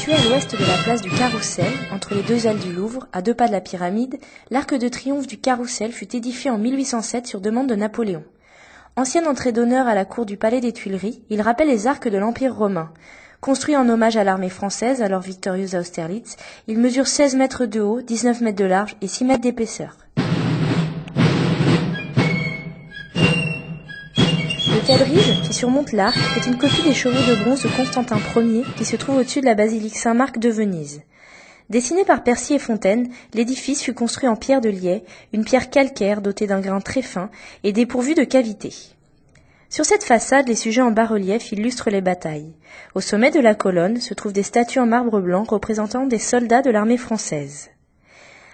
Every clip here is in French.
Situé à l'ouest de la place du Carrousel, entre les deux ailes du Louvre, à 2 pas de la pyramide, l'arc de triomphe du Carrousel fut édifié en 1807 sur demande de Napoléon. Ancienne entrée d'honneur à la cour du Palais des Tuileries, il rappelle les arcs de l'Empire romain. Construit en hommage à l'armée française, alors victorieuse à Austerlitz, il mesure 16 mètres de haut, 19 mètres de large et 6 mètres d'épaisseur. Le quadrige, qui surmonte l'arc, est une copie des chevaux de bronze de Constantin Ier qui se trouve au-dessus de la basilique Saint-Marc de Venise. Dessiné par Percy et Fontaine, l'édifice fut construit en pierre de liais, une pierre calcaire dotée d'un grain très fin et dépourvue de cavités. Sur cette façade, les sujets en bas-relief illustrent les batailles. Au sommet de la colonne se trouvent des statues en marbre blanc représentant des soldats de l'armée française.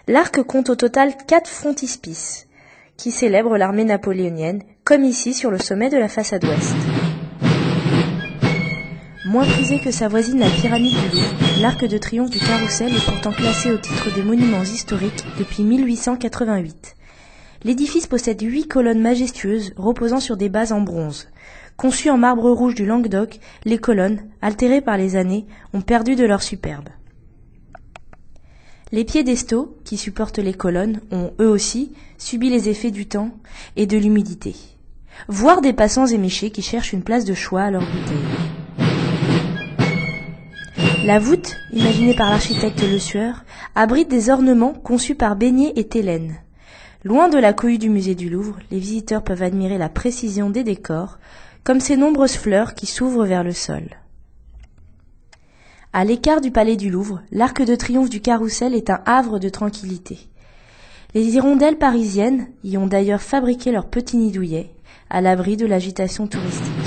L'arc compte au total 4 frontispices, qui célèbrent l'armée napoléonienne, comme ici sur le sommet de la façade ouest. Moins prisé que sa voisine la pyramide du Louvre, l'arc de triomphe du Carrousel est pourtant classé au titre des monuments historiques depuis 1888. L'édifice possède 8 colonnes majestueuses reposant sur des bases en bronze. Conçues en marbre rouge du Languedoc, les colonnes, altérées par les années, ont perdu de leur superbe. Les piédestaux, qui supportent les colonnes, ont, eux aussi, subi les effets du temps et de l'humidité. Voir des passants éméchés qui cherchent une place de choix à leur bouteille. La voûte, imaginée par l'architecte Le Sueur, abrite des ornements conçus par Beignet et Thélène. Loin de la cohue du musée du Louvre, les visiteurs peuvent admirer la précision des décors, comme ces nombreuses fleurs qui s'ouvrent vers le sol. À l'écart du palais du Louvre, l'arc de triomphe du Carrousel est un havre de tranquillité. Les hirondelles parisiennes y ont d'ailleurs fabriqué leur petit nid douillet, à l'abri de l'agitation touristique.